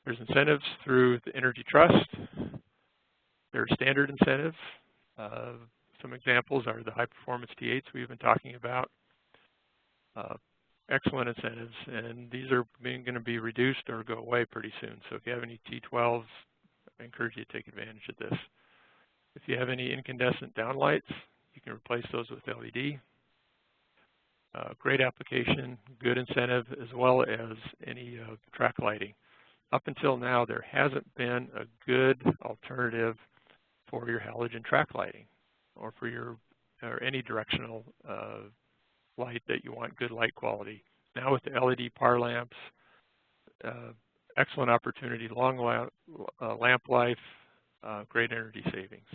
There's incentives through the Energy Trust. There are standard incentives. Some examples are the high-performance T8s we've been talking about. Excellent incentives, and these are going to be reduced or go away pretty soon. So if you have any T12s, I encourage you to take advantage of this. If you have any incandescent downlights, you can replace those with LED. Great application, good incentive, as well as any track lighting. Up until now, there hasn't been a good alternative for your halogen track lighting or for any directional light that you want good light quality. Now with the LED par lamps, excellent opportunity, long lamp life, great energy savings.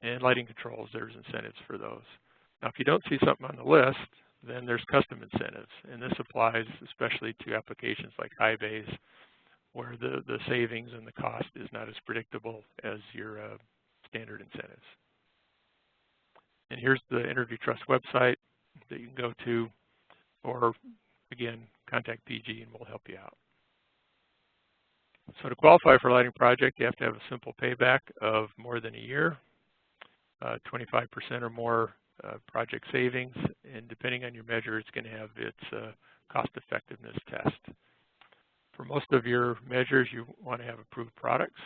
And lighting controls, there's incentives for those. Now if you don't see something on the list, then there's custom incentives, and this applies especially to applications like high bays, where the savings and the cost is not as predictable as your standard incentives. And here's the Energy Trust website that you can go to, or again, contact PG and we'll help you out. So to qualify for a lighting project, you have to have a simple payback of more than a year, 25% or more project savings, and depending on your measure, it's going to have its cost effectiveness test. For most of your measures, you want to have approved products.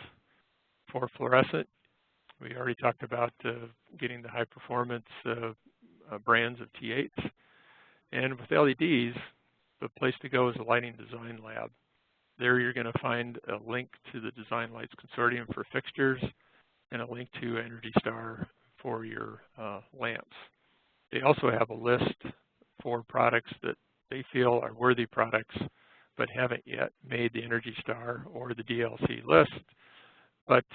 For fluorescent, we already talked about getting the high performance brands of T8s. And with LEDs, the place to go is a lighting design lab. There you're going to find a link to the Design Lights Consortium for fixtures and a link to Energy Star for your lamps. They also have a list for products that they feel are worthy products but haven't yet made the Energy Star or the DLC list, but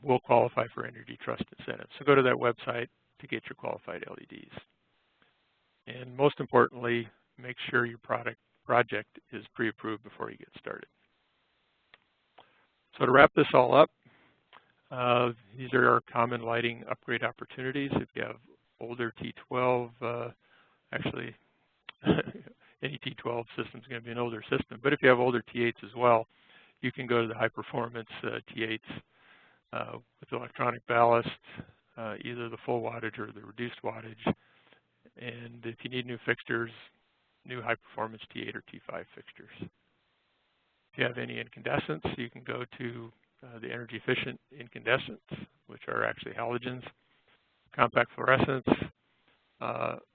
will qualify for Energy Trust incentives. So go to that website to get your qualified LEDs. And most importantly, make sure your project is pre-approved before you get started. So to wrap this all up, these are our common lighting upgrade opportunities. If you have older T12, actually any T12 system is going to be an older system, but if you have older T8s as well, you can go to the high performance T8s with electronic ballast, either the full wattage or the reduced wattage. And if you need new fixtures, new high performance T8 or T5 fixtures. If you have any incandescents, you can go to the energy efficient incandescents, which are actually halogens, compact fluorescents,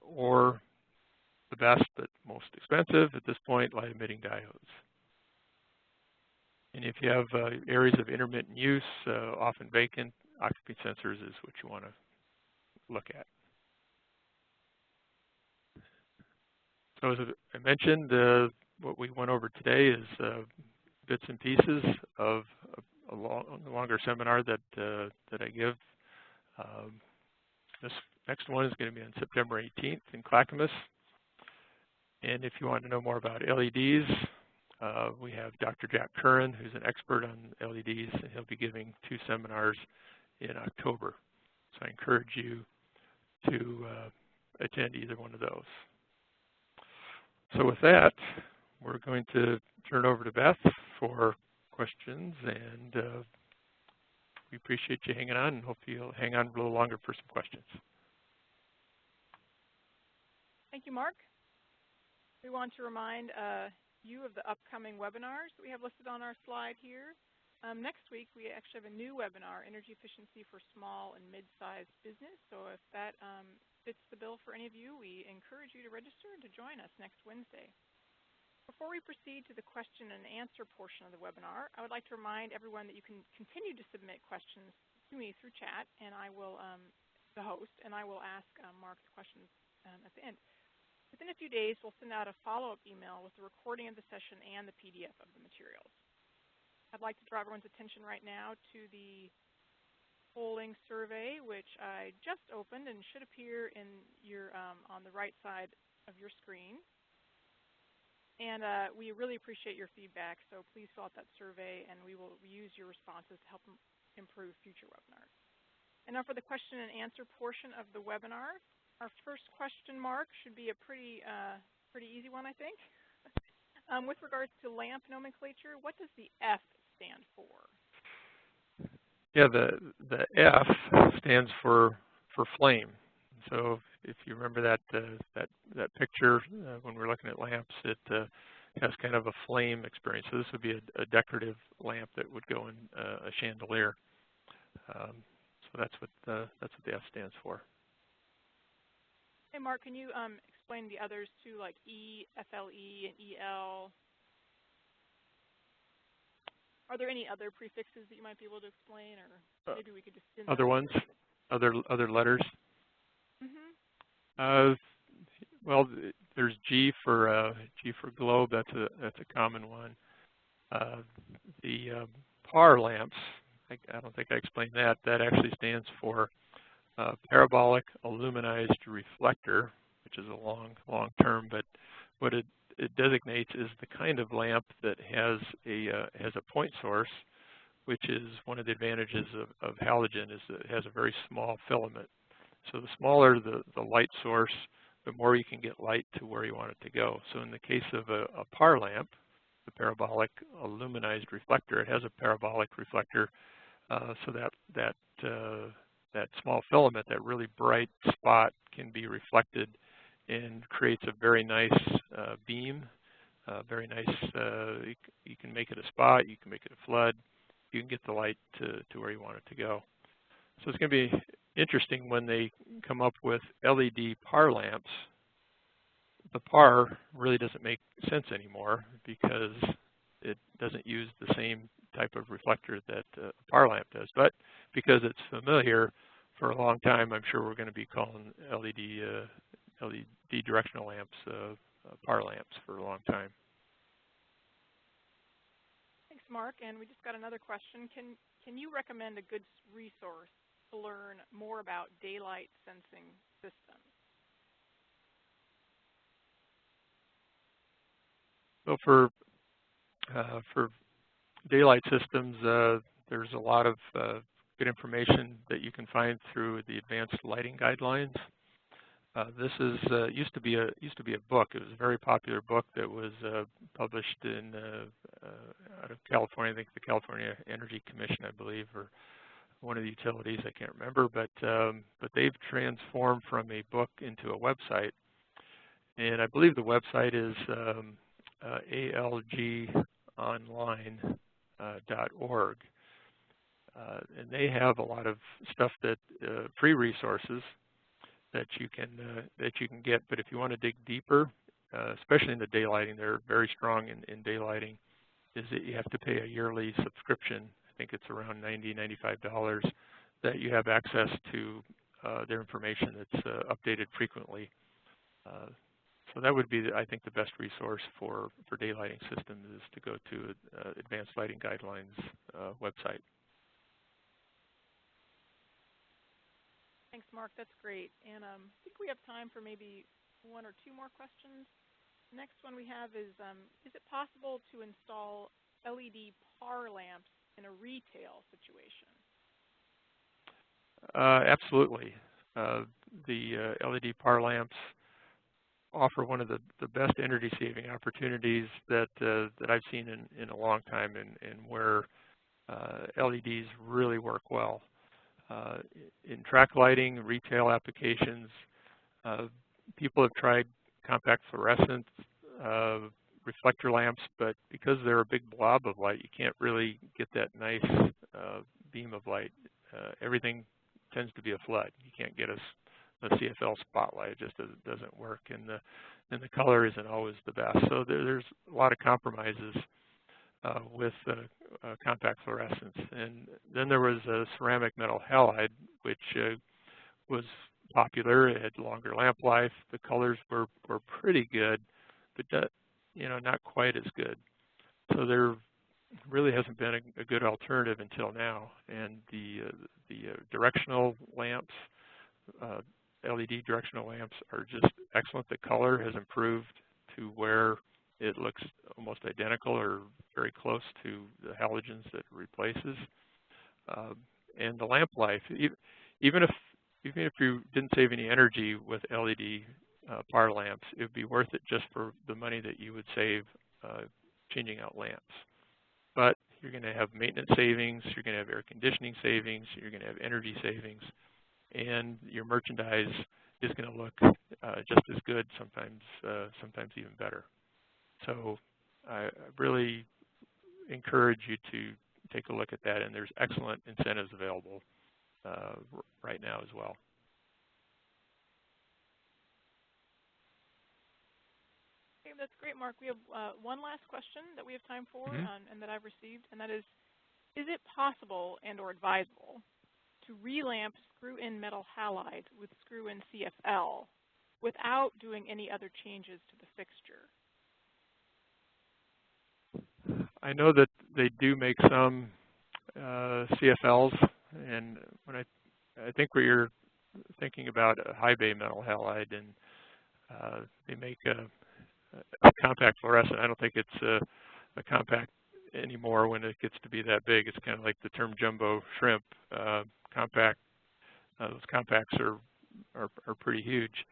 or the best but most expensive at this point, light emitting diodes. And if you have areas of intermittent use, often vacant, occupancy sensors is what you want to look at. So as I mentioned, what we went over today is bits and pieces of a longer seminar that I give. This next one is going to be on September 18th in Clackamas. And if you want to know more about LEDs, we have Dr. Jack Curran, who's an expert on LEDs, and he'll be giving 2 seminars in October. So I encourage you to attend either one of those. So with that, we're going to turn it over to Beth for questions, and we appreciate you hanging on, and hope you'll hang on a little longer for some questions.
Thank you, Mark. We want to remind you of the upcoming webinars that we have listed on our slide here. Next week, we actually have a new webinar, Energy Efficiency for Small and Mid-Sized Business. So if that fits the bill for any of you, we encourage you to register and to join us next Wednesday. Before we proceed to the question and answer portion of the webinar, I would like to remind everyone that you can continue to submit questions to me through chat, and I will, the host, and I will ask Mark the questions at the end. Within a few days, we'll send out a follow-up email with the recording of the session and the PDF of the materials. I'd like to draw everyone's attention right now to the polling survey, which I just opened and should appear in your on the right side of your screen. And we really appreciate your feedback, so please fill out that survey, and we will use your responses to help improve future webinars. And now for the question and answer portion of the webinar. Our first question, Mark, should be a pretty easy one, I think. With regards to lamp nomenclature, what does the F stand for?
Yeah, the F stands for flame. So if you remember that picture when we're looking at lamps, it has kind of a flame experience. So this would be a decorative lamp that would go in a chandelier. So that's what the F stands for.
Hey, Mark, can you explain the others too, like E, FLE, and EL? Are there any other prefixes that you might be able to explain, or maybe we could just
other ones, other letters?
Mm-hmm.
Well, there's G for globe. That's a common one. The PAR lamps. I don't think I explained that. That actually stands for parabolic aluminized reflector, which is a long term, but what it designates is the kind of lamp that has a point source, which is one of the advantages of halogen, is that it has a very small filament. So the smaller the light source, the more you can get light to where you want it to go. So in the case of a PAR lamp, the parabolic aluminized reflector, it has a parabolic reflector, so that small filament, that really bright spot, can be reflected and creates a very nice beam. Very nice. You can make it a spot. You can make it a flood. You can get the light to where you want it to go. So it's going to be interesting when they come up with LED PAR lamps. The PAR really doesn't make sense anymore because it doesn't use the same type of reflector that a PAR lamp does. But because it's familiar for a long time, I'm sure we're going to be calling LED directional lamps PAR lamps for a long time.
Thanks, Mark. And we just got another question. Can you recommend a good resource to learn more about daylight sensing systems?
So for daylight systems, there's a lot of good information that you can find through the Advanced Lighting Guidelines. This is used to be a book. It was a very popular book that was published in out of California. I think the California Energy Commission, I believe, or one of the utilities. I can't remember, but they've transformed from a book into a website, and I believe the website is algonline.org, and they have a lot of stuff that free resources that you can get. But if you want to dig deeper, especially in the daylighting, they're very strong in daylighting, is that you have to pay a yearly subscription. I think it's around $90, $95 that you have access to their information that's updated frequently. So that would be, I think, the best resource for daylighting systems is to go to Advanced Lighting Guidelines website.
Thanks, Mark. That's great. And I think we have time for maybe one or two more questions. Next one we have is it possible to install LED PAR lamps in a retail situation?
Absolutely. The LED PAR lamps offer one of the best energy saving opportunities that I've seen in a long time, and where LEDs really work well. In track lighting, retail applications, people have tried compact fluorescent reflector lamps, but because they're a big blob of light, you can't really get that nice beam of light. Everything tends to be a flood. You can't get a CFL spotlight. It just doesn't work, and the color isn't always the best. So there's a lot of compromises with compact fluorescence. And then there was a ceramic metal halide, which was popular. It had longer lamp life. The colors were pretty good, but not quite as good. So there really hasn't been a good alternative until now. And the directional lamps, LED directional lamps, are just excellent. The color has improved to where it looks almost identical or very close to the halogens that it replaces. And the lamp life, even if you didn't save any energy with LED PAR lamps, it would be worth it just for the money that you would save changing out lamps. But you're going to have maintenance savings, you're going to have air conditioning savings, you're going to have energy savings, and your merchandise is going to look just as good, sometimes even better. So I really encourage you to take a look at that, and there's excellent incentives available right now as well.
Okay, that's great, Mark. We have one last question that we have time for, and that I've received, and that is it possible and or advisable to relamp screw-in metal halide with screw-in CFL without doing any other changes to the fixture?
I know that they do make some CFLs, and when I think where you're thinking about a high bay metal halide, and they make a compact fluorescent. I don't think it's a compact anymore when it gets to be that big. It's kind of like the term jumbo shrimp. Compact. Those compacts are pretty huge.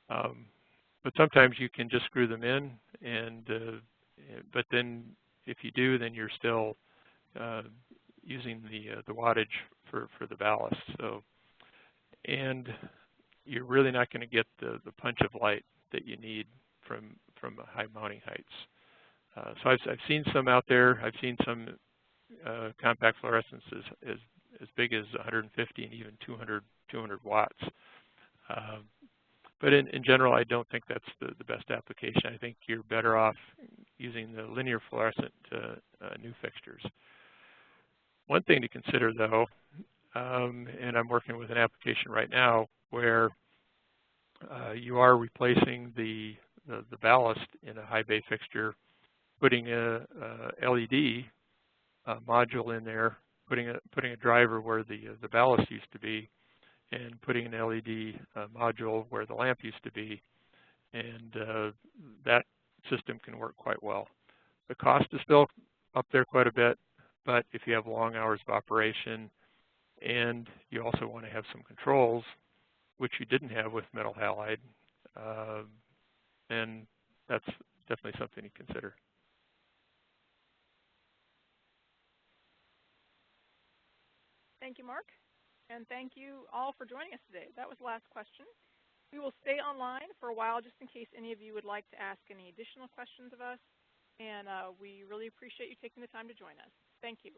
But sometimes you can just screw them in, and but then if you do, then you're still using the wattage for the ballast. So, and you're really not going to get the punch of light that you need from high mounting heights. So I've seen some out there. I've seen some compact fluorescents as big as 150 and even 200 watts. But in general, I don't think that's the best application. I think you're better off using the linear fluorescent new fixtures. One thing to consider, though, and I'm working with an application right now where you are replacing the ballast in a high bay fixture, putting a LED module in there, putting a driver where the ballast used to be, and putting an LED module where the lamp used to be, and that system can work quite well. The cost is still up there quite a bit, but if you have long hours of operation and you also want to have some controls, which you didn't have with metal halide, then that's definitely something to consider.
Thank you, Mark. And thank you all for joining us today. That was the last question. We will stay online for a while just in case any of you would like to ask any additional questions of us. And we really appreciate you taking the time to join us. Thank you.